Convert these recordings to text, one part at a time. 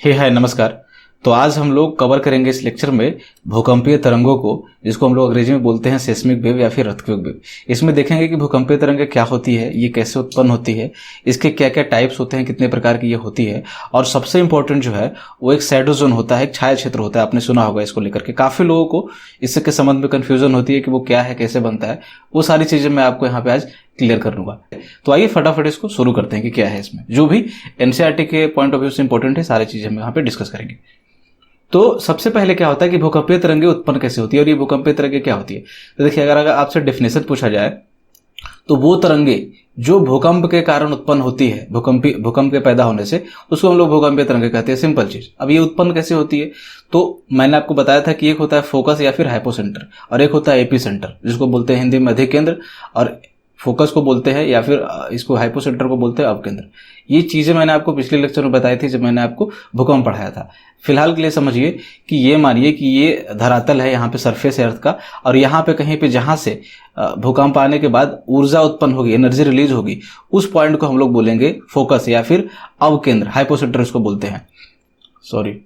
हाय नमस्कार। तो आज हम लोग कवर करेंगे इस लेक्चर में भूकंपीय तरंगों को, जिसको हम लोग अंग्रेजी में बोलते हैं सेस्मिक वेव या फिर अर्थक्वेक वेव। इसमें देखेंगे कि भूकंपीय तरंगें क्या होती है, ये कैसे उत्पन्न होती है, इसके क्या क्या टाइप्स होते हैं, कितने प्रकार की ये होती है, और सबसे इंपॉर्टेंट जो है वो एक शैडो जोन होता है, एक छाया क्षेत्र होता है। आपने सुना होगा इसको लेकर के। काफी लोगों को इसके संबंध में कंफ्यूजन होती है कि वो क्या है, कैसे बनता है। वो सारी चीजें मैं आपको यहाँ पे आज क्लियर कर लूंगा। तो आइए फटाफट इसको शुरू करते हैं कि क्या है इसमें। जो भी एनसीईआरटी के पॉइंट ऑफ व्यू से इंपॉर्टेंट है, सारी चीजें हम यहाँ पे डिस्कस करेंगे। तो सबसे पहले क्या होता है कि भूकंपीय तरंगें उत्पन्न कैसे होती है और ये भूकंपीय तरंगें क्या होती है। तो देखिए, अगर आपसे डेफिनेशन पूछा जाए तो वो तरंगें जो भूकंप के कारण उत्पन्न होती है, भूकंप के पैदा होने से, उसको हम लोग भूकंपीय तरंगें कहते हैं। सिंपल चीज। अब ये उत्पन्न कैसे होती है, तो मैंने आपको बताया था कि एक होता है फोकस या फिर हाइपोसेंटर, और एक होता है एपी सेंटर, जिसको बोलते हैं हिंदी में अधिकेंद्र, और फोकस को बोलते हैं या फिर इसको हाइपोसेंटर को बोलते हैं अपकेंद्र। ये चीजें मैंने आपको पिछले लेक्चर में बताई थी जब मैंने आपको भूकंप पढ़ाया था। फिलहाल के लिए समझिए कि ये मानिए कि ये धरातल है, यहाँ पे सरफेस है अर्थ का, और यहाँ पे कहीं पे जहां से भूकंप आने के बाद ऊर्जा उत्पन्न होगी, एनर्जी रिलीज होगी, उस पॉइंट को हम लोग बोलेंगे फोकस या फिर अवकेंद्र, हाइपोसेंटर उसको बोलते हैं। सॉरी।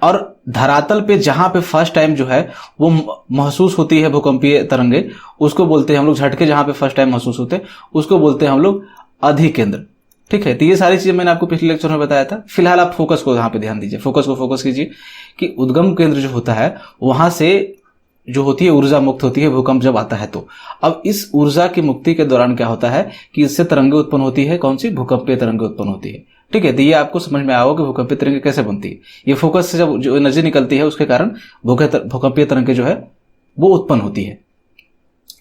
और धरातल पे जहां पे फर्स्ट टाइम जो है वो महसूस होती है भूकंपीय तरंगे, उसको बोलते हैं हम लोग, झटके जहां पे फर्स्ट टाइम महसूस होते हैं उसको बोलते हैं हम लोग अधिकेंद्र। ठीक है। तो ये सारी चीजें मैंने आपको पिछले लेक्चर में बताया था। फिलहाल आप फोकस को यहाँ पे ध्यान दीजिए, फोकस को फोकस कीजिए कि उद्गम केंद्र जो होता है वहां से जो होती है ऊर्जा मुक्त होती है भूकंप जब आता है तो। अब इस ऊर्जा की मुक्ति के दौरान क्या होता है कि इससे तरंगे उत्पन्न होती है। कौन सी? भूकंपीय तरंगे उत्पन्न होती है। ठीक है। तो ये आपको समझ में आया होगा कि भूकंपीय तरंगे कैसे बनती है। ये फोकस से जब जो एनर्जी निकलती है उसके कारण भूकंपीय तरंगे जो है वो उत्पन्न होती है।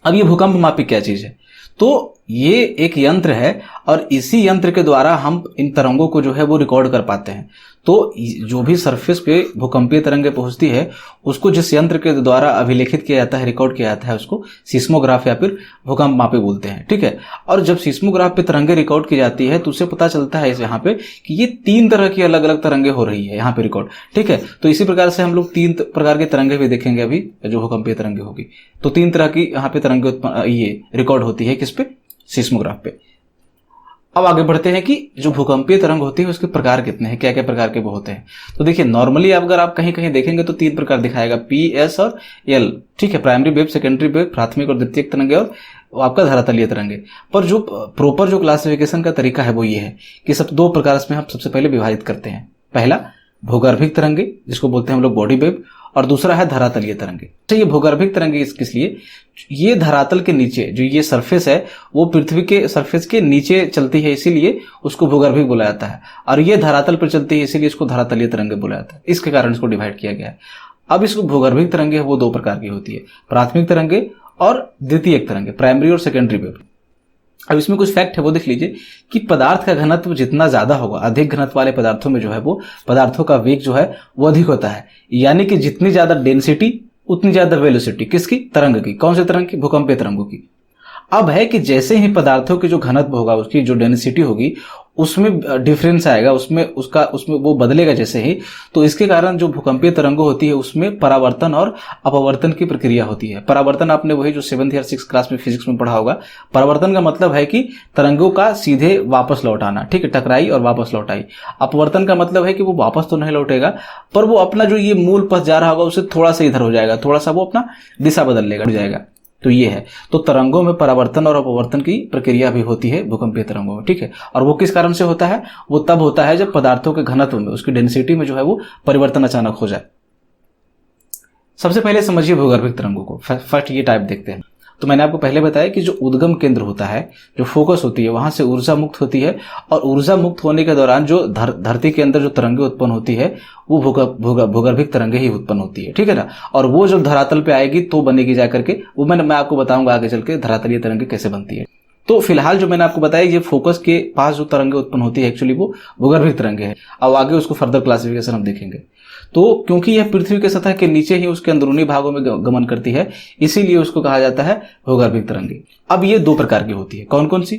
अब ये भूकंप मापी क्या चीज है? तो ये एक यंत्र है, और इसी यंत्र के द्वारा हम इन तरंगों को जो है वो रिकॉर्ड कर पाते हैं। तो जो भी सरफेस पे भूकंपीय तरंगे पहुंचती है उसको जिस यंत्र के द्वारा अभिलेखित किया जाता है, रिकॉर्ड किया जाता है, उसको सीस्मोग्राफ या फिर भूकंप मापी बोलते हैं। ठीक है। और जब सीस्मोग्राफ पे तरंगे रिकॉर्ड की जाती है तो उसे पता चलता है यहाँ पे कि ये 3 तरह की अलग अलग तरंगे हो रही है यहाँ पे रिकॉर्ड। ठीक है। तो इसी प्रकार से हम लोग 3 प्रकार के तरंगे भी देखेंगे अभी, जो भूकंपीय तरंगे होगी। तो 3 तरह की यहाँ पे तरंगे ये रिकॉर्ड होती है, किस पे? सीस्मोग्राफ पे। अब आगे बढ़ते हैं कि जो भूकंपीय तरंग होती है उसके प्रकार कितने हैं, क्या क्या प्रकार के वो होते हैं। तो देखिए, नॉर्मली अगर आप कहीं कहीं देखेंगे तो 3 प्रकार दिखाएगा, पी, एस और एल। ठीक है। प्राइमरी वेव, सेकेंडरी वेव, प्राथमिक और द्वितीयक तरंगे, और आपका धरातलीय तरंगे। पर जो प्रॉपर जो क्लासिफिकेशन का तरीका है वो ये है कि सब 2 प्रकार इसमें हम सबसे पहले विभाजित करते हैं। पहला भूगर्भिक तरंगे, जिसको बोलते हैं हम लोग बॉडी वेव, और दूसरा है धरातलीय तरंगे। तो ये भूगर्भिक तरंगे किस लिए? ये धरातल के नीचे जो ये सरफेस है वो पृथ्वी के सरफेस के नीचे चलती है, इसीलिए उसको भूगर्भिक बोला जाता है, और ये धरातल पर चलती है इसीलिए इसको धरातलीय तरंगे बोला जाता है। इसके कारण इसको डिवाइड किया गया है। अब इसको भूगर्भिक तरंगे वो 2 प्रकार की होती है, प्राथमिक तरंगे और द्वितीयक तरंगे, प्राइमरी और सेकेंडरी वेव। अब इसमें कुछ फैक्ट है वो देख लीजिए कि पदार्थ का घनत्व जितना ज्यादा होगा, अधिक घनत्व वाले पदार्थों में जो है वो पदार्थों का वेग जो है वो अधिक होता है। यानी कि जितनी ज्यादा डेंसिटी उतनी ज्यादा वेलोसिटी। किसकी? तरंग की। कौन से तरंग की? भूकंपीय तरंगों की। अब है कि जैसे ही पदार्थों की जो घनत्व होगा, उसकी जो डेंसिटी होगी, उसमें डिफरेंस आएगा, उसमें वो बदलेगा जैसे ही, तो इसके कारण जो भूकंपीय तरंगें होती है उसमें परावर्तन और अपवर्तन की प्रक्रिया होती है। परावर्तन आपने वही जो 7th या 6th क्लास में फिजिक्स में पढ़ा होगा। परावर्तन का मतलब है कि तरंगों का सीधे वापस लौट आना। ठीक है। टकराई और वापस लौट आई। अपवर्तन का मतलब है कि वो वापस तो नहीं लौटेगा, पर वो अपना जो ये मूल पथ जा रहा होगा उससे थोड़ा सा इधर हो जाएगा, थोड़ा सा वो अपना दिशा बदल लेगा, जाएगा। तो ये है। तो तरंगों में परावर्तन और अपवर्तन की प्रक्रिया भी होती है भूकंपीय तरंगों में। ठीक है। और वो किस कारण से होता है? वो तब होता है जब पदार्थों के घनत्व में, उसकी डेंसिटी में जो है वो परिवर्तन अचानक हो जाए। सबसे पहले समझिए भूगर्भिक तरंगों को। फर्स्ट ये टाइप देखते हैं। तो मैंने आपको पहले बताया कि जो उद्गम केंद्र होता है, जो फोकस होती है, वहां से ऊर्जा मुक्त होती है, और ऊर्जा मुक्त होने के दौरान जो धरती के अंदर जो तरंगे उत्पन्न होती है वो भूगर्भिक तरंगे ही उत्पन्न होती है। ठीक है ना। और वो जब धरातल पे आएगी तो बनेगी जाकर के, वो मैं आपको बताऊंगा आगे चल के धरातलीय तरंगे कैसे बनती है। तो फिलहाल जो मैंने आपको बताया, ये फोकस के पास जो तरंगे उत्पन्न होती है एक्चुअली वो भूगर्भिक तरंगे है। अब आगे उसको फर्दर क्लासिफिकेशन हम देखेंगे। तो क्योंकि यह पृथ्वी के सतह के नीचे ही उसके अंदरूनी भागों में गमन करती है, इसीलिए उसको कहा जाता है भूगर्भिक तरंगे। अब ये 2 प्रकार की होती है। कौन कौन सी?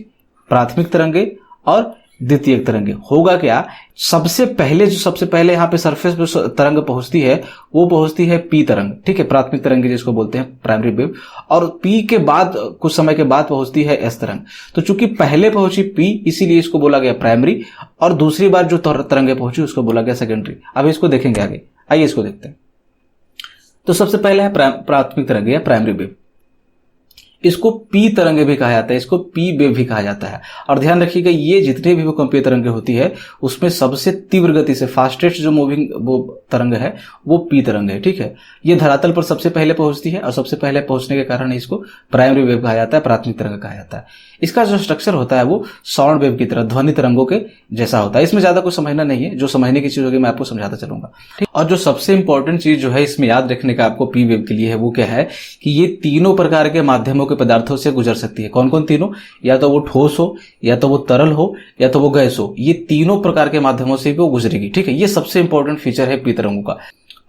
प्राथमिक तरंगे और द्वितीयक तरंगे। होगा क्या, सबसे पहले यहाँ पे सरफेस पे तरंग पहुंचती है वो पहुंचती है पी तरंग, ठीक है, प्राथमिक तरंग जिसको बोलते हैं प्राइमरी वेव, और पी के बाद कुछ समय के बाद पहुंचती है एस तरंग। तो चूंकि पहले पहुंची पी इसीलिए इसको बोला गया प्राइमरी, और दूसरी बार जो तरंगे पहुंची उसको बोला गया सेकेंडरी। अब इसको देखेंगे आगे, आइए इसको देखते हैं। तो सबसे पहले है प्राथमिक तरंगे या प्राइमरी वेव, इसको पी तरंगे भी कहा जाता है, इसको पी वेव भी कहा जाता है। और ध्यान रखिएगा ये जितने भी भूकंपीय तरंगे होती है उसमें सबसे तीव्र गति से फास्टेस्ट जो मूविंग वो तरंग है वो पी तरंग है, ठीक है। ये धरातल पर सबसे पहले पहुंचती है और सबसे पहले पहुंचने के कारण इसको प्राइमरी वेव कहा जाता है, प्राथमिक तरंग कहा जाता है। इसका जो स्ट्रक्चर होता है वो साउंड वेव की तरह ध्वनि तरंगों के जैसा होता है। इसमें ज्यादा कुछ समझना नहीं है, जो समझने की चीज होगी मैं आपको समझाता चलूंगा, ठीक। और जो सबसे इंपॉर्टेंट चीज जो है इसमें याद रखने का आपको पी वेव के लिए है वो क्या है कि ये तीनों प्रकार के माध्यमों के पदार्थों से गुजर सकती है। कौन कौन तीनों, या तो वो ठोस हो, या तो वो तरल हो, या तो वो गैस हो, ये तीनों प्रकार के माध्यमों से भी वो गुजरेगी, ठीक है। ये सबसे इंपॉर्टेंट फीचर है पी तरंगों का।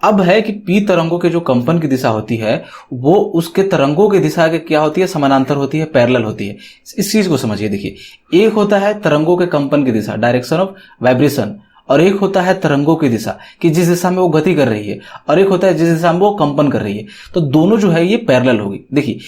अब है कि पी तरंगों के जो कंपन की दिशा होती है वो उसके तरंगों की दिशा के क्या होती है, समानांतर होती है, पैरेलल होती है। इस चीज को समझिए। देखिए, एक होता है तरंगों के कंपन की दिशा, डायरेक्शन ऑफ वाइब्रेशन, और एक होता है तरंगों की दिशा कि जिस दिशा में वो गति कर रही है, और एक होता है जिस दिशा में वो कंपन कर रही है। तो दोनों जो है ये पैरेलल होगी। देखिए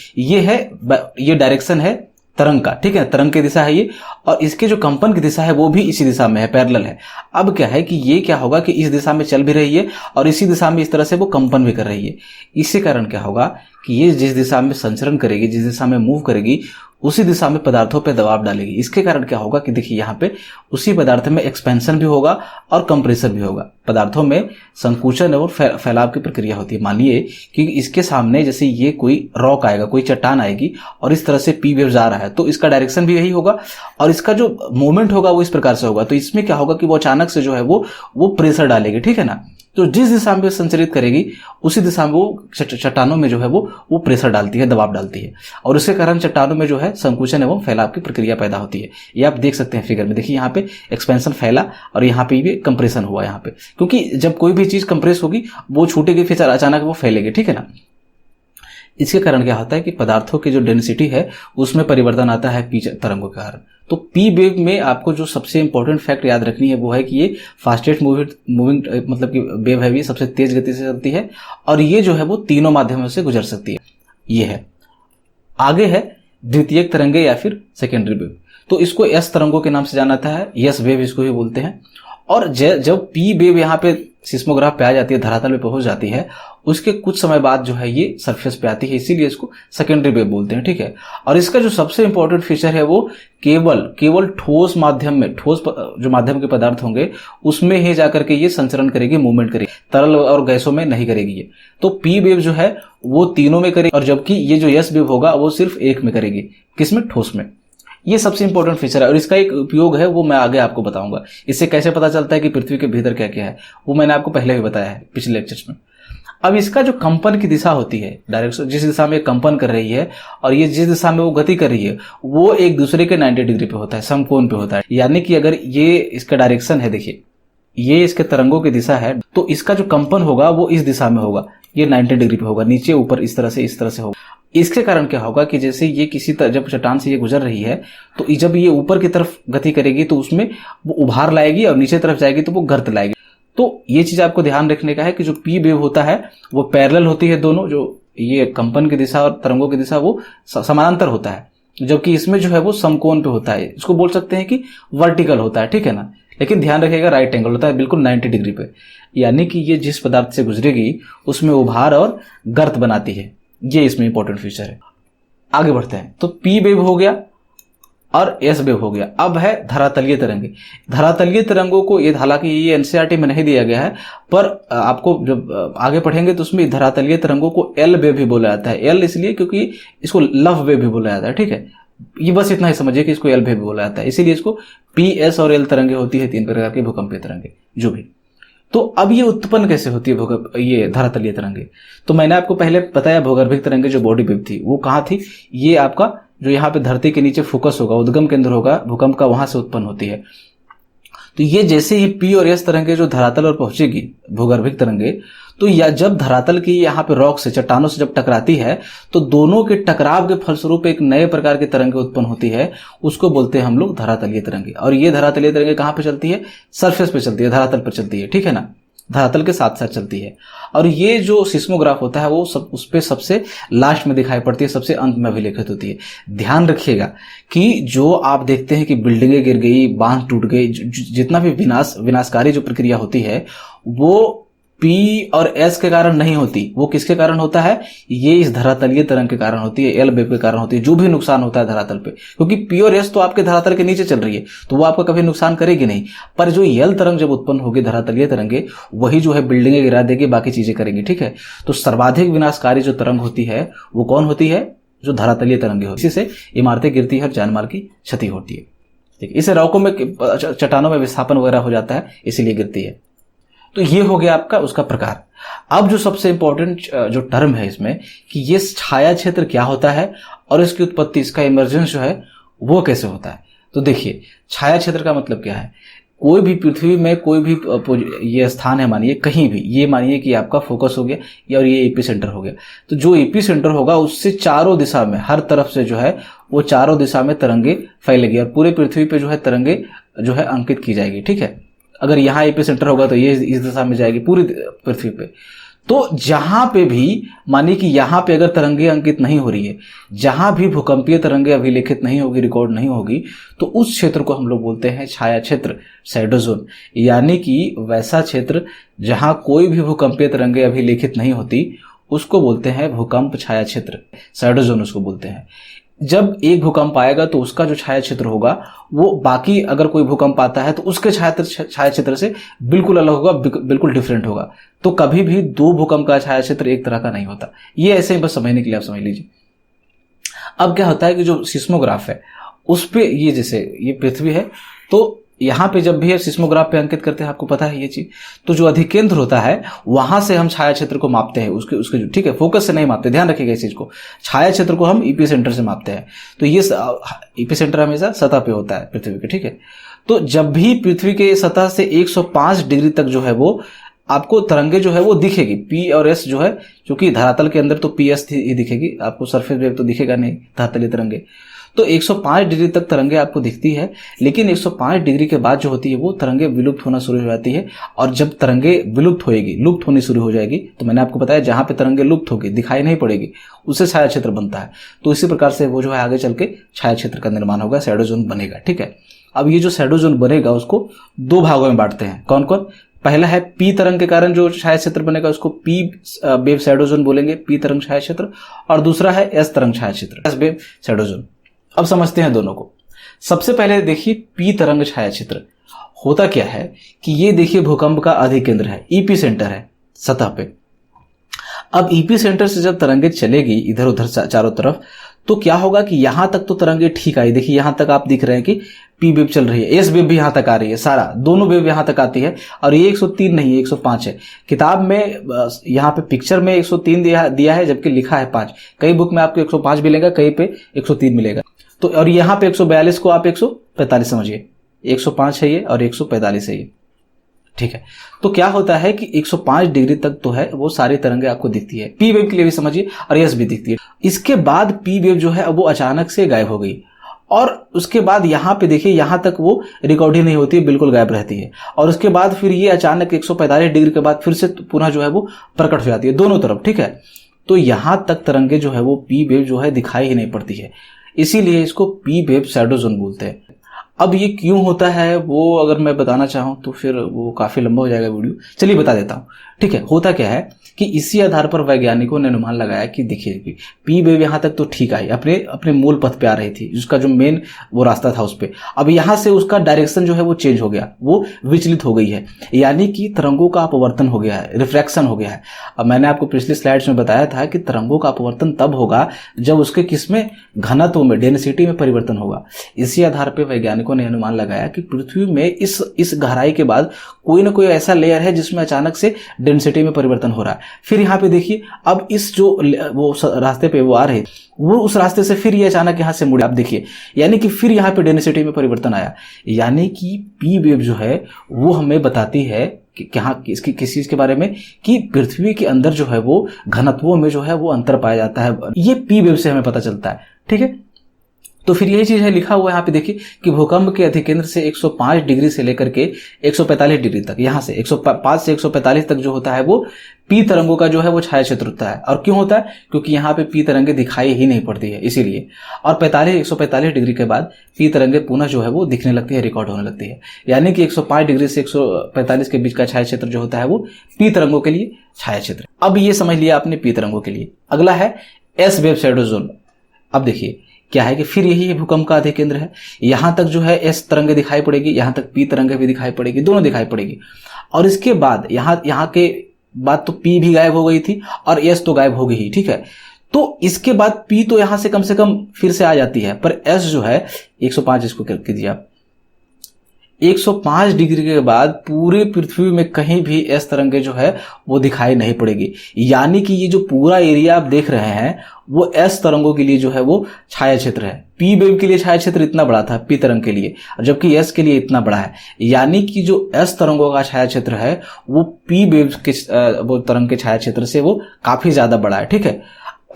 ये डायरेक्शन है तरंग का, ठीक है, तरंग की दिशा है ये, और इसके जो कंपन की दिशा है वो भी इसी दिशा में है, पैरेलल है। अब क्या है कि ये क्या होगा कि इस दिशा में चल भी रही है और इसी दिशा में इस तरह से वो कंपन भी कर रही है। इसी कारण क्या होगा कि ये जिस दिशा में संचरण करेगी, जिस दिशा में मूव करेगी, उसी दिशा में पदार्थों पे दबाव डालेगी। इसके कारण क्या होगा कि देखिए यहाँ पे उसी पदार्थ में एक्सपेंशन भी होगा और कंप्रेशन भी होगा। पदार्थों में संकुचन और फैलाव की प्रक्रिया होती है। मानिए कि इसके सामने जैसे ये कोई रॉक आएगा, कोई चट्टान आएगी और इस तरह से पी वेव जा रहा है, तो इसका डायरेक्शन भी यही होगा और इसका जो मूवमेंट होगा वो इस प्रकार से होगा। तो इसमें क्या होगा कि वो अचानक से जो है वो प्रेशर डालेगी, ठीक है ना। तो जिस दिशा में संचरित करेगी उसी दिशा में वो चट्टानों में जो है वो प्रेशर डालती है, दबाव डालती है, और उसके कारण चट्टानों में जो है संकुचन एवं फैलाव की प्रक्रिया पैदा होती है। ये आप देख सकते हैं फिगर में। देखिए यहाँ पे एक्सपेंशन फैला और यहाँ पे भी कंप्रेशन हुआ यहाँ पे, क्योंकि जब कोई भी चीज कंप्रेस होगी वो छूटेगी, फिर अचानक वो फैलेगी, ठीक है ना। इसके कारण क्या होता है कि पदार्थों की जो डेंसिटी है उसमें परिवर्तन आता है पी तरंगों के कारण। तो पी वेव में आपको जो सबसे इंपॉर्टेंट फैक्ट याद रखनी है वो है कि ये फास्टेस्ट मूविंग मतलब कि वेव है, ये सबसे तेज गति से चलती है और ये जो है वो तीनों माध्यमों से गुजर सकती है। ये है। आगे है द्वितीयक तरंगे या फिर सेकेंडरी वेव। तो इसको एस तरंगों के नाम से जाना जाता है, एस वेव इसको ही बोलते हैं। और जब पी वेव यहाँ पे सिस्मोग्राफ पे आ जाती है, धरातल पे पहुंच जाती है, उसके कुछ समय बाद जो है ये सरफेस पे आती है, इसीलिए इसको सेकेंडरी वेव बोलते हैं, ठीक है। और इसका जो सबसे इंपॉर्टेंट फीचर है वो केवल ठोस माध्यम में, ठोस जो माध्यम के पदार्थ होंगे उसमें ही जाकर के ये संचरण करेगी, मूवमेंट करेगी, तरल और गैसों में नहीं करेगी ये। तो पी वेव जो है वो तीनों में करेगी, और जबकि ये जो एस वेव होगा वो सिर्फ एक में करेगी, किसमें, ठोस में। ये सबसे इंपॉर्टेंट फीचर है और इसका एक उपयोग है वो मैं आगे आपको बताऊंगा। इससे कैसे पता चलता है कि पृथ्वी के भीतर क्या क्या है वो मैंने आपको पहले भी बताया है पिछले लेक्चर्स में। अब इसका जो कंपन की दिशा होती है, डायरेक्शन जिस दिशा में कंपन कर रही है और ये जिस दिशा में वो गति कर रही है वो एक दूसरे के 90 डिग्री पे होता है, समकोण पे होता है। यानी कि अगर ये इसका डायरेक्शन है, देखिए ये इसके तरंगों की दिशा है, तो इसका जो कंपन होगा वो इस दिशा में होगा, ये 90 डिग्री पे होगा, नीचे ऊपर इस तरह से होगा। इसके कारण क्या होगा कि जैसे ये जब चट्टान से ये गुजर रही है तो जब ये ऊपर की तरफ गति करेगी तो उसमें वो उभार लाएगी और नीचे तरफ जाएगी तो वो गर्त लाएगी। तो ये चीज आपको ध्यान रखने का है कि जो पी वेव होता है वो पैरेलल होती है, दोनों जो ये कंपन की दिशा और तरंगों की दिशा वो समानांतर होता है, जबकि इसमें जो है वो समकोण पे होता है। इसको बोल सकते हैं कि वर्टिकल होता है, ठीक है ना। लेकिन ध्यान रखिएगा राइट एंगल होता है, बिल्कुल 90 डिग्री पे। यानी कि ये जिस पदार्थ से गुजरेगी उसमें उभार और गर्त बनाती है, ये इसमें इंपॉर्टेंट फीचर है। आगे बढ़ते हैं। तो पी वेव हो गया और एस वेव हो गया। अब है धरातलीय तरंगे। धरातलीय तरंगों को ये, हालांकि ये एनसीईआरटी में नहीं दिया गया है, पर आपको जब आगे पढ़ेंगे तो उसमें धरातलीय तरंगों को एल वेव भी बोला जाता है। एल इसलिए क्योंकि इसको लव वेव भी बोला जाता है, ठीक है। ये बस इतना ही समझिए कि इसको एल वेव बोला जाता है, इसीलिए इसको पी, एस और एल तरंगे होती है, 3 प्रकार के भूकंपीय तरंगे जो भी। तो अब ये उत्पन्न कैसे होती है ये धरातलीय तरंगे। तो मैंने आपको पहले बताया भूगर्भिक तरंगे जो बॉडी वेव थी वो कहाँ थी, ये आपका जो यहाँ पे धरती के नीचे फोकस होगा, उद्गम केंद्र होगा भूकंप का, वहां से उत्पन्न होती है। तो ये जैसे ही पी और एस तरंगे जो धरातल और पहुंचेगी भूगर्भिक तरंगे, तो या जब धरातल की यहाँ पे रॉक से, चट्टानों से जब टकराती है तो दोनों के टकराव के फलस्वरूप एक नए प्रकार की तरंगे उत्पन्न होती है, उसको बोलते हैं हम लोग धरातलीय तरंगे। और ये धरातलीय तरंगे कहाँ पे चलती है? सरफेस पे चलती है, धरातल पर चलती है, ठीक है ना, धरातल के साथ साथ चलती है। और ये जो सिस्मोग्राफ होता है वो उस पे सबसे लास्ट में दिखाई पड़ती है, सबसे अंत में अभिलेखित होती है। ध्यान रखिएगा कि जो आप देखते हैं कि बिल्डिंगें गिर गई, बांध टूट गई, जितना भी विनाशकारी जो प्रक्रिया होती है वो P और S के कारण नहीं होती, वो किसके कारण होता है? ये इस धरातलीय तरंग के कारण होती है, एल वेव के कारण होती है। जो भी नुकसान होता है धरातल पे, क्योंकि P और S तो आपके धरातल के नीचे चल रही है तो वो आपका कभी नुकसान करेगी नहीं, पर जो एल तरंग जब उत्पन्न होगी, धरातलीय तरंगे, वही जो है बिल्डिंगें गिरा देगी, बाकी चीजें करेंगी, ठीक है। तो सर्वाधिक विनाशकारी जो तरंग होती है वो कौन होती है? जो धरातलीय तरंगे होती है। इसी से इमारतें गिरती है और जानमाल की क्षति होती है, ठीक है। इसे रॉकों में, चट्टानों में विस्थापन वगैरह हो जाता है, इसीलिए गिरती है। तो ये हो गया आपका उसका प्रकार। अब जो सबसे इंपॉर्टेंट जो टर्म है इसमें कि ये छाया क्षेत्र क्या होता है और इसकी उत्पत्ति, इसका इमर्जेंस जो है वो कैसे होता है। तो देखिए, छाया क्षेत्र का मतलब क्या है? कोई भी पृथ्वी में कोई भी ये स्थान है, मानिए कहीं भी, ये मानिए कि आपका फोकस हो गया और ये एपी सेंटर हो गया। तो जो एपी सेंटर होगा उससे चारों दिशा में, हर तरफ से जो है वो चारों दिशा में तरंगे फैलेगी और पूरे पृथ्वी पे जो है तरंगे जो है अंकित की जाएगी, ठीक है। अगर यहाँ एपी सेंटर होगा तो ये इस दिशा में जाएगी पूरी पृथ्वी पे। तो जहां पे भी, मानिए कि यहां पे अगर तरंगे अंकित नहीं हो रही है, जहां भी भूकंपीय तरंगे अभिलेखित नहीं होगी, रिकॉर्ड नहीं होगी, तो उस क्षेत्र को हम लोग बोलते हैं छाया क्षेत्र, शैडो जोन। यानी कि वैसा क्षेत्र जहां कोई भी भूकंपीय तरंगे अभिलेखित नहीं होती उसको बोलते हैं भूकंप छाया क्षेत्र, शैडो जोन उसको बोलते हैं। जब एक भूकंप आएगा तो उसका जो छाया क्षेत्र होगा वो बाकी अगर कोई भूकंप आता है तो उसके छाया क्षेत्र से बिल्कुल अलग होगा, बिल्कुल डिफरेंट होगा। तो कभी भी दो भूकंप का छाया क्षेत्र एक तरह का नहीं होता। ये ऐसे ही बस समझने के लिए आप समझ लीजिए। अब क्या होता है कि जो सिस्मोग्राफ है उस पे, ये जैसे ये पृथ्वी है तो यहाँ पे जब भी सिस्मोग्राफ पे अंकित करते हैं, आपको पता है ये चीज, तो जो अधिकेंद्र होता है वहां से हम छाया क्षेत्र को मापते हैं, उसके जो, ठीक है, फोकस से नहीं मापते, ध्यान रखिएगा इस चीज को। छाया क्षेत्र को हम ईपी सेंटर से मापते हैं। तो ये ईपी सेंटर हमेशा सतह पे होता है पृथ्वी के, ठीक है। तो जब भी पृथ्वी के सतह से 105 डिग्री तक जो है वो आपको तरंगे जो है वो दिखेगी, पी और एस जो है, क्योंकि धरातल के अंदर तो पी एस ही दिखेगी, आपको सरफेस वेव तो दिखेगा नहीं, धरातलीय तरंगे। तो 105 डिग्री तक तरंगे आपको दिखती है, लेकिन 105 डिग्री के बाद जो होती है वो तरंगे विलुप्त होना शुरू हो जाती है। और जब तरंगे विलुप्त होएगी, लुप्त होनी शुरू हो जाएगी, तो मैंने आपको बताया जहां पे तरंगे लुप्त होगी, दिखाई नहीं पड़ेगी, उससे छाया क्षेत्र बनता है। तो इसी प्रकार से वो जो है आगे चल के छाया क्षेत्र का निर्माण होगा, शैडो जोन बनेगा, ठीक है। अब ये जो शैडो जोन बनेगा उसको दो भागों में बांटते हैं। कौन कौन? पहला है पी तरंग के कारण जो छाया क्षेत्र बनेगा उसको पी वेव शैडो जोन बोलेंगे, पी तरंग छाया क्षेत्र। और दूसरा है एस तरंग छाया क्षेत्र, एस वेव शैडो जोन। अब समझते हैं दोनों को। सबसे पहले देखिए पी तरंग छाया क्षेत्र होता क्या है कि ये देखिए भूकंप का अधिकेंद्र है, ईपी सेंटर है सतह पे। अब ईपी सेंटर से जब तरंगे चलेगी इधर उधर चारों तरफ, तो क्या होगा कि यहां तक तो तरंगे ठीक आई, देखिए यहां तक आप दिख रहे हैं कि पी वेव चल रही है, एस वेव भी यहां तक आ रही है, सारा दोनों वेव यहां तक आती है। और ये 103 नहीं है, 105 है। किताब में यहाँ पे पिक्चर में 103 दिया है, जबकि लिखा है 5। कई बुक में आपको 105 मिलेगा, कहीं पे 103 मिलेगा। तो और यहाँ पे 142 को आप 145 समझिए, 105 है ये और 145 है ये, ठीक है। तो क्या होता है कि 105 डिग्री तक तो है वो सारी तरंगे आपको दिखती है, पी वेव के लिए भी समझिए, और एस भी दिखती है। इसके बाद पी वेव जो है अब वो अचानक से गायब हो गई, और उसके बाद यहाँ पे देखिए यहाँ तक वो रिकॉर्ड ही नहीं होती है, बिल्कुल गायब रहती है। और उसके बाद फिर ये अचानक 145 डिग्री के बाद फिर से पुनः जो है वो प्रकट हो जाती है दोनों तरफ, ठीक है। तो यहां तक तरंगे जो है वो पी वेव जो है दिखाई ही नहीं पड़ती है, इसीलिए इसको पी वेव शैडो जोन बोलते हैं। अब ये क्यों होता है वो अगर मैं बताना चाहूं तो फिर वो काफी लंबा हो जाएगा वीडियो, चलिए बता देता हूं, ठीक है। होता क्या है कि इसी आधार पर वैज्ञानिकों ने अनुमान लगाया कि देखिए पी वेव यहां तक तो ठीक आई, अपने मूल पथ पे आ रही थी, उसका जो मेन वो रास्ता था उस पे। अब यहां से उसका डायरेक्शन जो है वो चेंज हो गया, वो विचलित हो गई है, यानी कि तरंगों का अपवर्तन हो गया है, रिफ्रैक्शन हो गया है। अब मैंने आपको पिछली स्लाइड्स में बताया था कि तरंगों का अपवर्तन तब होगा जब उसके किसमें, घनत्व में, डेंसिटी में परिवर्तन होगा। इसी आधार पर वैज्ञानिकों ने अनुमान लगाया कि पृथ्वी में इस गहराई के बाद कोई ना कोई ऐसा लेयर है जिसमें अचानक से डेंसिटी में परिवर्तन हो रहा है। फिर यहाँ पे देखिए अब इस जो वो रास्ते पे वो आ रहे, वो उस रास्ते से फिर ये अचानक यहाँ से मुड़े, आप देखिए, यानी कि फिर यहाँ पे डेंसिटी में परिवर्तन आया। यानी कि पी वेव जो है वो हमें बताती है यहाँ इसकी किस चीज के बारे में कि पृथ्वी के अंदर जो है वो घनत्वों में जो है वो अंतर पाया जाता है, ये पी वेव से हमें पता चलता है। ठीक है, तो फिर यही चीज है लिखा हुआ है यहाँ पे देखिए कि भूकंप के अधिकेंद्र से 105 डिग्री से लेकर के 145 डिग्री तक, यहाँ से 105 से 145 तक जो होता है वो पी तरंगों का जो है वो छाया क्षेत्र होता है। और क्यों होता है? क्योंकि यहाँ पे पी तरंगे दिखाई ही नहीं पड़ती है इसीलिए। और 145 डिग्री के बाद पी तरंगे पुनः जो है वो दिखने लगती है, रिकॉर्ड होने लगती है। यानी कि 105 डिग्री से 145 के बीच का छाया क्षेत्र जो होता है वो पी तरंगों के लिए छाया क्षेत्र। अब ये समझ लिया आपने पी तरंगों के लिए। अगला है एस वेव शैडो जोन। अब देखिए क्या है कि फिर यही भूकंप का अधिकेंद्र है, यहां तक जो है एस तरंगे दिखाई पड़ेगी, यहां तक पी तरंगे भी दिखाई पड़ेगी, दोनों दिखाई पड़ेगी। और इसके बाद यहाँ के बाद तो पी भी गायब हो गई थी और एस तो गायब हो गई ही। ठीक है, तो इसके बाद पी तो यहां से कम फिर से आ जाती है, पर एस जो है 105, इसको कीजिए आप, 105 डिग्री के बाद पूरे पृथ्वी में कहीं भी एस तरंगे जो है वो दिखाई नहीं पड़ेगी। यानी कि ये जो पूरा एरिया आप देख रहे हैं वो एस तरंगों के लिए जो है वो छाया क्षेत्र है। पी वेव के लिए छाया क्षेत्र इतना बड़ा था पी तरंग के लिए, जबकि एस के लिए इतना बड़ा है। यानी कि जो एस तरंगों का छाया क्षेत्र है वो पी वेव के वो तरंग के छाया क्षेत्र से वो काफी ज्यादा बड़ा है। ठीक है,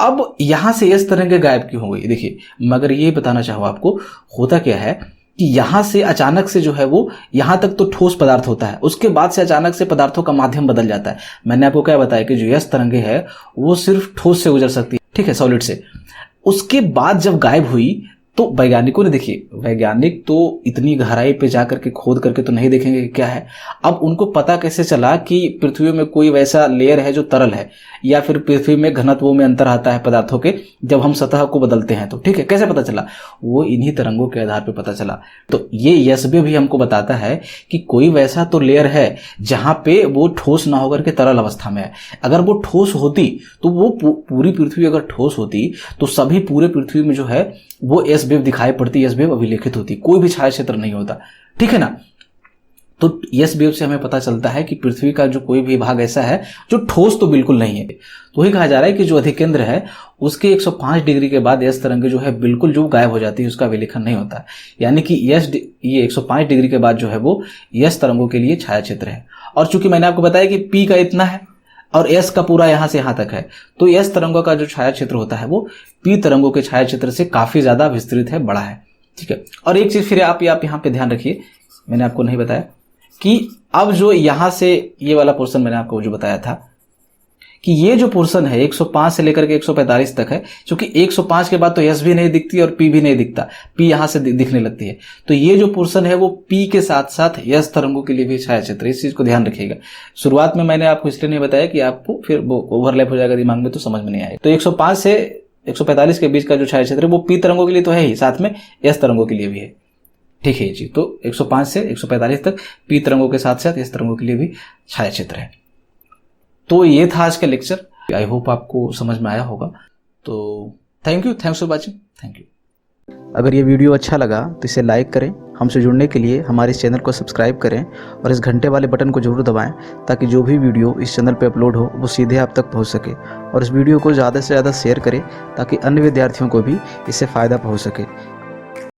अब यहां से एस तरंगे गायब क्यों हो गई? देखिए, मगर ये बताना चाहूँ आपको, होता क्या है कि यहां से अचानक से जो है वो यहां तक तो ठोस पदार्थ होता है, उसके बाद से अचानक से पदार्थों का माध्यम बदल जाता है। मैंने आपको क्या बताया कि जो एस तरंगे है वो सिर्फ ठोस से गुजर सकती है, ठीक है, सॉलिड से। उसके बाद जब गायब हुई तो वैज्ञानिकों ने, देखिए वैज्ञानिक तो इतनी गहराई पे जाकर के खोद करके तो नहीं देखेंगे कि क्या है। अब उनको पता कैसे चला कि पृथ्वी में कोई वैसा लेयर है जो तरल है, या फिर पृथ्वी में घनत्वों में अंतर आता है पदार्थों के जब हम सतह को बदलते हैं तो? ठीक है, कैसे पता चला? वो इन्हीं तरंगों के आधार पर पता चला। तो ये यशबे भी हमको बताता है कि कोई वैसा तो लेयर है जहां पे वो ठोस ना होकर के तरल अवस्था में है। अगर वो ठोस होती तो वो पूरी पृथ्वी अगर ठोस होती तो सभी पूरे पृथ्वी में जो है वो एस वेव दिखाई पड़ती, एस वेव अभिलेखित होती, कोई भी छाया क्षेत्र नहीं होता। ठीक है ना? तो एस वेव से हमें पता चलता है कि पृथ्वी का जो कोई भी भाग ऐसा है जो ठोस तो बिल्कुल नहीं है। तो वही कहा जा रहा है कि जो अधिकेंद्र है उसके 105 डिग्री के बाद एस तरंगे जो है बिल्कुल जो गायब हो जाती है, उसका अभिलेखन नहीं होता। यानी कि ये 105 डिग्री के बाद जो है वो एस तरंगों के लिए छाया क्षेत्र है। और चूंकि मैंने आपको बताया कि पी का इतना है और एस का पूरा यहां से यहां तक है, तो एस तरंगों का जो छाया क्षेत्र होता है वो पी तरंगों के छाया क्षेत्र से काफी ज्यादा विस्तृत है, बड़ा है। ठीक है, और एक चीज फिर आप यहाँ पे ध्यान रखिए, मैंने आपको नहीं बताया कि अब जो यहां से ये वाला पोर्शन मैंने आपको जो बताया था कि ये जो पोर्शन है 105 से लेकर के 145 तक है, क्योंकि 105 के बाद तो एस भी नहीं दिखती और पी भी नहीं दिखता, पी यहां से दिखने लगती है। तो ये जो पोर्शन है वो पी के साथ साथ एस तरंगों के लिए भी छाया क्षेत्र, इस चीज को ध्यान रखिएगा। शुरुआत में मैंने आपको इसलिए नहीं बताया कि आपको फिर वो ओवरलैप हो जाएगा दिमाग में तो समझ में नहीं आएगा। तो 105 से 145 के बीच का जो छाया क्षेत्र है वो पी तरंगों के लिए तो है ही, साथ में एस तरंगों के लिए भी है। ठीक है जी, तो 105 से 145 तक पी तरंगों के साथ साथ एस तरंगों के लिए भी छाया क्षेत्र है। तो ये था आज का लेक्चर, आई होप आपको समझ में आया होगा। तो thanks for watching, thank you. अगर ये वीडियो अच्छा लगा तो इसे लाइक करें, हमसे जुड़ने के लिए हमारे इस चैनल को सब्सक्राइब करें और इस घंटे वाले बटन को जरूर दबाएं ताकि जो भी वीडियो इस चैनल पे अपलोड हो वो सीधे आप तक पहुंच सके। और इस वीडियो को ज़्यादा से ज़्यादा शेयर करें ताकि अन्य विद्यार्थियों को भी इससे फ़ायदा पहुंच सके।